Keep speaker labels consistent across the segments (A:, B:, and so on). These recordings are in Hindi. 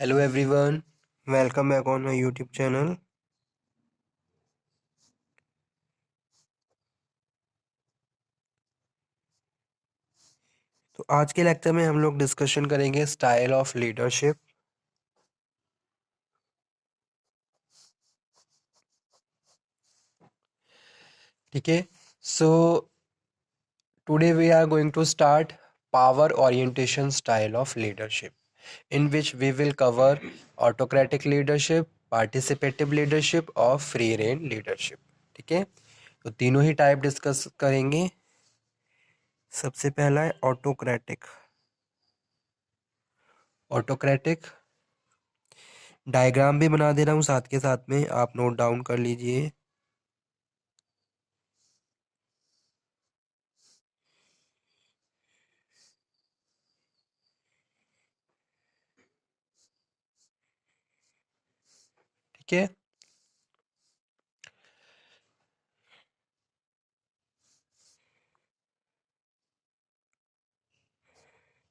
A: Hello everyone, welcome back on my YouTube channel. तो आज के लेक्चर में हम लोग डिस्कशन करेंगे स्टाइल ऑफ लीडरशिप. ठीक है. So today we are going to start power orientation style of leadership in which we will cover autocratic leadership, participative leadership और free reign leadership. ठीक है. तो तीनों ही टाइप डिस्कस करेंगे. सबसे पहला है ऑटोक्रेटिक. ऑटोक्रेटिक डायग्राम भी बना दे रहा हूँ साथ के साथ में, आप नोट डाउन कर लीजिए. ठीक है.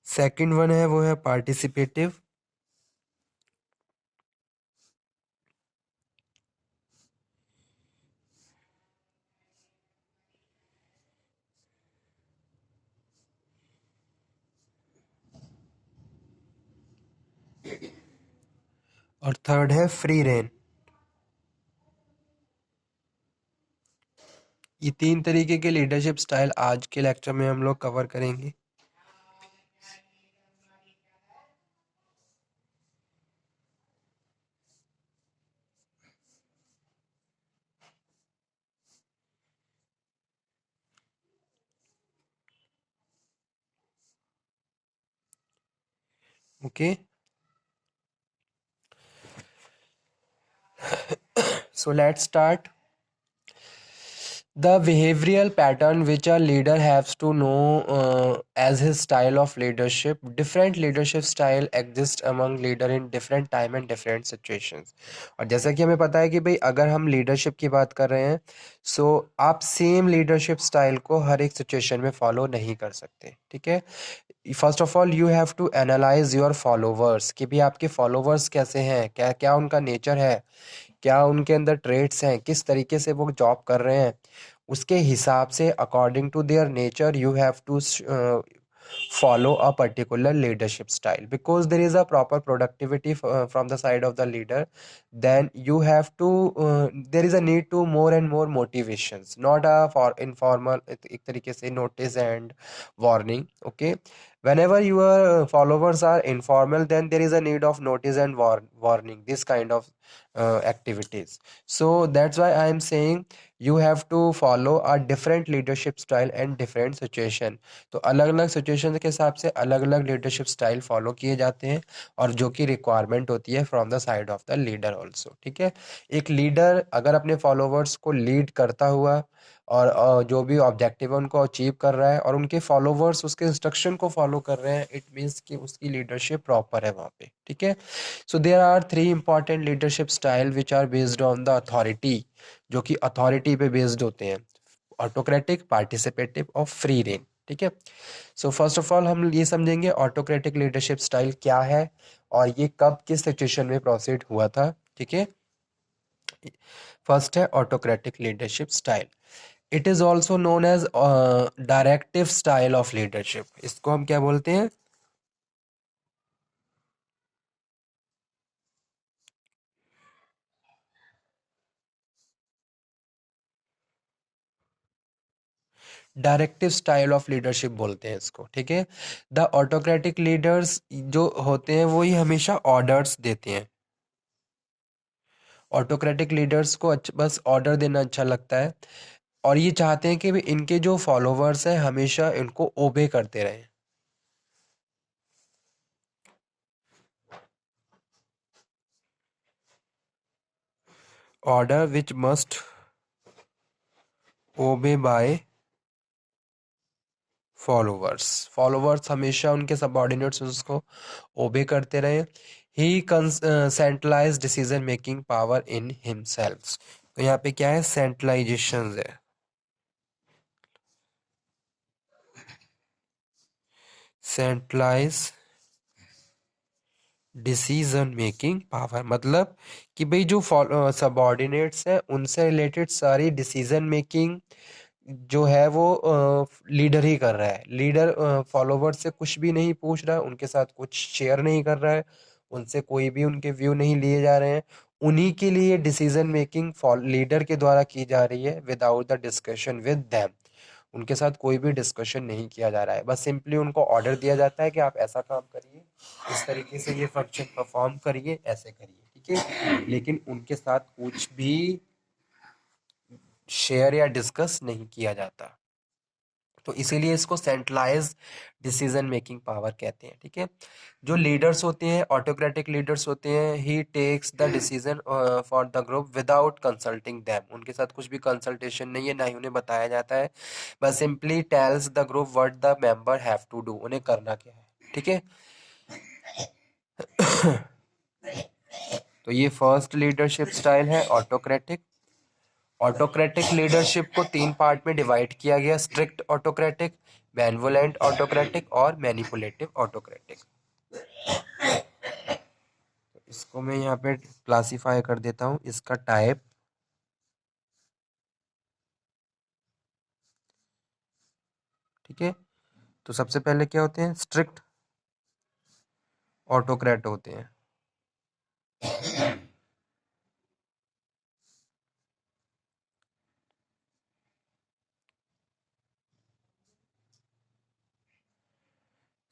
A: सेकंड वन है वो है पार्टिसिपेटिव. और थर्ड है फ्री रेन. ये तीन तरीके के लीडरशिप स्टाइल आज के लेक्चर में हम लोग कवर करेंगे. Okay. So let's start. The behavioral pattern which a leader has to know as his style of leadership. Different leadership style exist among leader in different time and different situations. और जैसा कि हमें पता है कि भाई अगर हम लीडरशिप की बात कर रहे हैं, सो आप सेम लीडरशिप स्टाइल को हर एक सिचुएशन में फॉलो नहीं कर सकते. ठीक है. First of all you have to analyse your followers कि भी आपके फॉलोवर्स कैसे हैं, क्या क्या उनका नेचर है, क्या उनके अंदर ट्रेड्स हैं, किस तरीके से वो जॉब कर रहे हैं. उसके हिसाब से according to their nature you have to follow a particular leadership style. Because there is a proper productivity from the side of the leader, then you have to there is a need to more and more motivations, not a for informal एक तरीके से notice and warning. Okay. Whenever your followers are informal, then there is a need of notice and warning, this kind of activities. So that's why I am saying you have to follow a different leadership style and different situation. तो अलग अलग सिचुएशन के हिसाब से अलग अलग लीडरशिप स्टाइल फॉलो किए जाते हैं और जो कि रिक्वायरमेंट होती है from the side of the leader also. ठीक है. एक लीडर अगर अपने फॉलोवर्स को लीड करता हुआ और जो भी ऑब्जेक्टिव है उनको अचीव कर रहा है और उनके फॉलोवर्स उसके इंस्ट्रक्शन को फॉलो कर रहे हैं, इट मीन्स कि उसकी लीडरशिप प्रॉपर है वहाँ पे. ठीक है. So there are three important leadership style which are based on the authority, जो कि अथॉरिटी पे बेस्ड होते हैं. ऑटोक्रेटिक, पार्टिसिपेटिव और फ्री रेन. ठीक है. सो फर्स्ट ऑफ ऑल हम ये समझेंगे ऑटोक्रेटिक लीडरशिप स्टाइल क्या है और ये कब किस सिचुएशन में प्रोसीड हुआ था. ठीक है. फर्स्ट है autocratic leadership style. It is also known as directive style of leadership. इसको हम क्या बोलते हैं? डायरेक्टिव स्टाइल ऑफ लीडरशिप बोलते हैं इसको. ठीक है. द ऑटोक्रेटिक लीडर्स जो होते हैं वो ही हमेशा ऑर्डर्स देते हैं. ऑटोक्रेटिक लीडर्स को बस ऑर्डर देना अच्छा लगता है और ये चाहते हैं कि भी इनके जो फॉलोवर्स हैं हमेशा इनको ओबे करते रहें. Order which must obey by followers. Followers हमेशा उनके सबऑर्डिनेट्स उसको ओबे करते रहे. He centralize decision making power in himself. तो यहाँ पे क्या है? सेंट्रलाइजेशन है. सेंट्रलाइज डिसीजन मेकिंग पावर मतलब कि भाई जो सबॉर्डिनेट्स हैं उनसे रिलेटेड सारी डिसीजन मेकिंग जो है वो लीडर ही कर रहा है। लीडर फॉलोवर से कुछ भी नहीं पूछ रहा है, उनके साथ कुछ शेयर नहीं कर रहा है, उनसे कोई भी उनके व्यू नहीं लिए जा रहे हैं। उन्हीं के लिए डिसीजन मेकिंग लीडर के द्वारा की जा रही है without the discussion with them. उनके साथ कोई भी डिस्कशन नहीं किया जा रहा है, बस सिंपली उनको ऑर्डर दिया जाता है कि आप ऐसा काम करिए, इस तरीके से ये फंक्शन परफॉर्म करिए, ऐसे करिए, ठीक है। लेकिन उनके साथ कुछ भी शेयर या डिस्कस नहीं किया जाता। तो इसीलिए इसको सेंट्रलाइज डिसीजन मेकिंग पावर कहते हैं, ठीक है। जो लीडर्स होते हैं, ऑटोक्रेटिक लीडर्स होते हैं, he takes the decision for the group without consulting them. उनके साथ कुछ भी कंसल्टेशन नहीं है, ना ही उन्हें बताया जाता है, बस simply tells the group what the member have to do, उन्हें करना क्या है, ठीक है। तो ये फर्स्ट लीडरशिप स्टाइल है ऑटोक्रेटिक। ऑटोक्रेटिक लीडरशिप को तीन पार्ट में डिवाइड किया गया: स्ट्रिक्ट ऑटोक्रेटिक, बेनवोलेंट ऑटोक्रेटिक और मैनिपुलेटिव ऑटोक्रेटिक। इसको मैं यहाँ पे क्लासिफाई कर देता हूँ इसका टाइप। ठीक है, तो सबसे पहले क्या होते हैं? स्ट्रिक्ट ऑटोक्रेट होते हैं।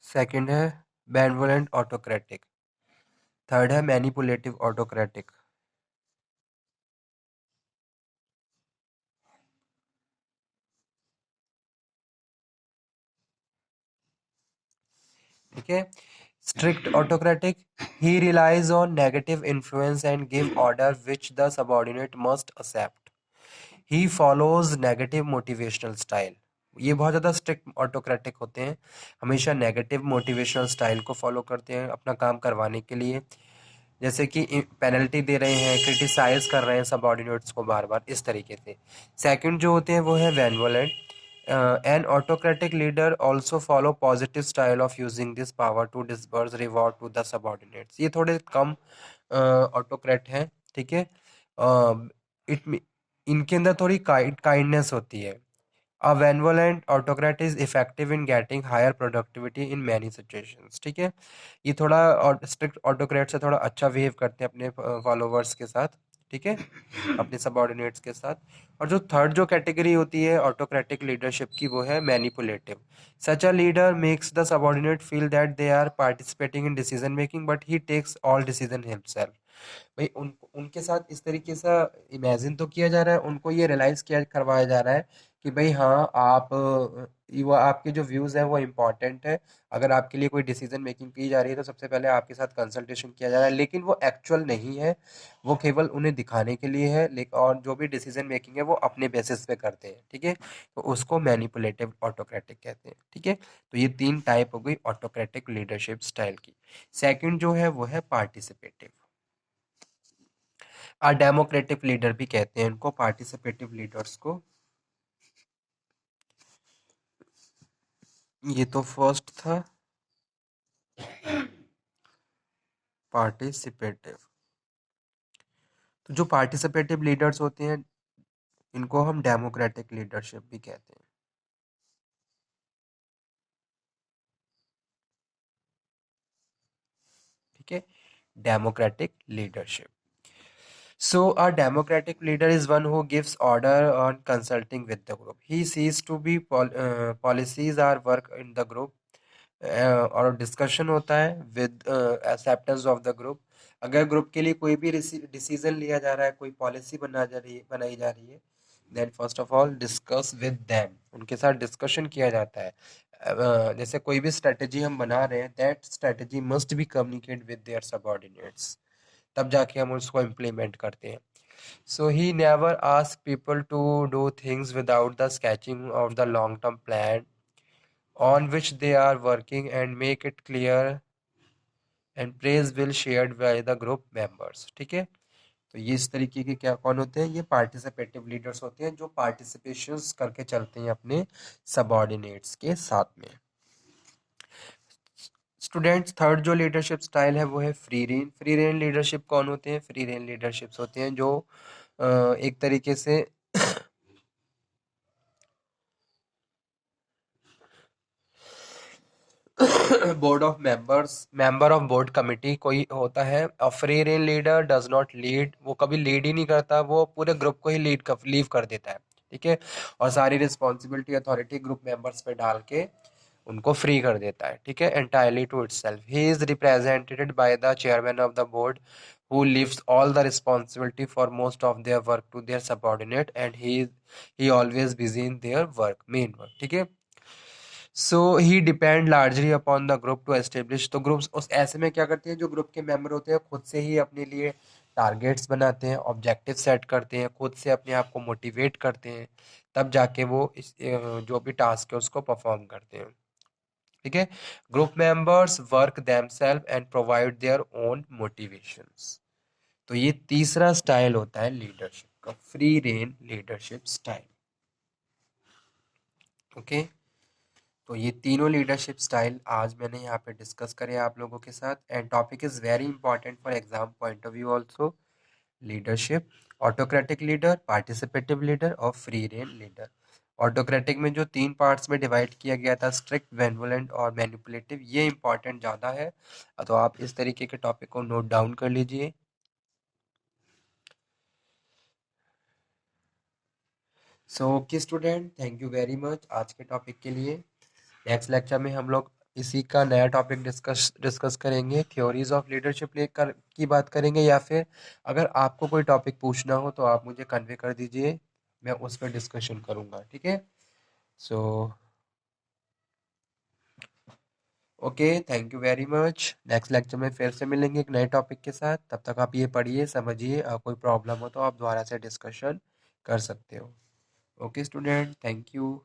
A: सेकंड है बेनवोलेंट ऑटोक्रेटिक। थर्ड है मैनिपुलेटिव ऑटोक्रेटिक। ठीक है, strict autocratic, he relies on negative influence and give order which the subordinate must accept. He follows negative motivational style. ये बहुत ज़्यादा स्ट्रिक्ट ऑटोक्रेटिक होते हैं, हमेशा नेगेटिव मोटिवेशनल स्टाइल को फॉलो करते हैं अपना काम करवाने के लिए। जैसे कि पेनल्टी दे रहे हैं, क्रिटिसाइज कर रहे हैं सबऑर्डिनेट्स को बार बार, इस तरीके से। सेकंड जो होते हैं वो है benevolent. An autocratic leader also follow positive style of using this power to disburse reward to the subordinates. ये थोड़े कम ऑटोक्रेट हैं, ठीक है। इट इनके अंदर थोड़ी काइंडनेस होती है। A benevolent autocrat is effective in getting higher productivity in many situations। ठीक है, ये थोड़ा और स्ट्रिक्ट ऑटोक्रेट से थोड़ा अच्छा बिहेव करते हैं अपने फॉलोवर्स के साथ, ठीक है, अपने सबऑर्डिनेट्स के साथ। और जो थर्ड जो कैटेगरी होती है ऑटोक्रेटिक लीडरशिप की, वो है manipulative. Such a leader makes the subordinate feel that they are participating in decision making but he takes all decision himself. भाई उनके साथ इस तरीके से इमेजिन तो किया जा रहा है, उनको ये रियलाइज किया करवाया जा रहा है कि भाई हाँ, आप वो आपके जो व्यूज़ हैं वो इम्पोर्टेंट है। अगर आपके लिए कोई डिसीजन मेकिंग की जा रही है तो सबसे पहले आपके साथ कंसल्टेशन किया जा रहा है, लेकिन वो एक्चुअल नहीं है, वो केवल उन्हें दिखाने के लिए है। लेकिन और जो भी डिसीजन मेकिंग है वो अपने बेसिस पे करते हैं, ठीक है। तो उसको मैनिपुलेटिव ऑटोक्रेटिक कहते हैं, ठीक है। तो ये तीन टाइप हो गई ऑटोक्रेटिक लीडरशिप स्टाइल की। सेकंड जो है वो है पार्टिसिपेटिव। डेमोक्रेटिक लीडर भी कहते हैं इनको, पार्टिसिपेटिव लीडर्स को। ये तो फर्स्ट था पार्टिसिपेटिव। तो जो पार्टिसिपेटिव लीडर्स होते हैं इनको हम डेमोक्रेटिक लीडरशिप भी कहते हैं, ठीक है। Democratic leadership. So a democratic leader is one who gives order on consulting with the group. He sees to be policies are work in the group, और डिस्कशन होता है with acceptance of the group. अगर ग्रुप के लिए कोई भी डिसीजन लिया जा रहा है, कोई पॉलिसी बनाई जा रही है, then first of all discuss with them, उनके साथ डिस्कशन किया जाता है। जैसे कोई भी स्ट्रेटजी हम बना रहे हैं, that strategy must be communicate with their subordinates, तब जाके हम उसको इम्प्लीमेंट करते हैं। So he never ask people to do things without the sketching of the long term plan on which they are working and make it clear and praise will shared by the group members। ठीक है, तो ये इस तरीके के क्या कौन होते हैं? ये पार्टिसिपेटिव लीडर्स होते हैं जो पार्टिसिपेशंस करके चलते हैं अपने सबऑर्डिनेट्स के साथ में। स्टूडेंट्स, थर्ड जो लीडरशिप स्टाइल है वो है free rein. Free rein leadership कौन होते हैं? फ्री रेन लीडरशिप्स होते हैं जो एक तरीके से board of member of board committee कोई होता है। और free rain leader does not lead, वो कभी लीड ही नहीं करता, वो पूरे ग्रुप को ही लीव कर देता है, ठीक है। और सारी रिस्पॉन्सिबिलिटी अथॉरिटी ग्रुप मेंबर्स पे डाल के उनको फ्री कर देता है, ठीक है, entirely to itself. He is represented by the chairman of the board who leaves all the responsibility for most of their work to their subordinate, and he always busy in their work, main work, ठीक है। So he depend largely upon the group to establish, तो ग्रुप्स उस ऐसे में क्या करते हैं, जो ग्रुप के मेंबर होते हैं खुद से ही अपने लिए टारगेट्स बनाते हैं, ऑब्जेक्टिव सेट करते हैं, खुद से अपने आप को मोटिवेट करते हैं, तब जाके वो जो भी टास्क है उसको परफॉर्म करते हैं, ठीक है। Group members work themselves and provide their own motivations. तो ये तीसरा स्टाइल होता है लीडरशिप का, free rein leadership style, okay. तो ये तीनों लीडरशिप स्टाइल आज मैंने यहाँ पे डिस्कस करे आप लोगों के साथ, and topic is very important for exam point of view also. Leadership, autocratic leader, participative leader और फ्री रेन लीडर। ऑटोक्रेटिक में जो तीन पार्ट्स में डिवाइड किया गया था, स्ट्रिक्ट, बेनवोलेंट और मैनिपुलेटिव, ये इंपॉर्टेंट ज़्यादा है, तो आप इस तरीके के टॉपिक को नोट डाउन कर लीजिए। So okay student, thank you very much आज के टॉपिक के लिए। नेक्स्ट लेक्चर में हम लोग इसी का नया टॉपिक डिस्कस करेंगे, थ्योरीज ऑफ लीडरशिप लेकर की बात करेंगे, या फिर अगर आपको कोई टॉपिक पूछना हो तो आप मुझे कन्वे कर दीजिए, मैं उस पर डिस्कशन करूँगा, ठीक है। So okay, thank you very much. Next lecture में फिर से मिलेंगे एक नए टॉपिक के साथ, तब तक आप ये पढ़िए, समझिए, कोई प्रॉब्लम हो तो आप दोबारा से डिस्कशन कर सकते हो। Okay student, thank you.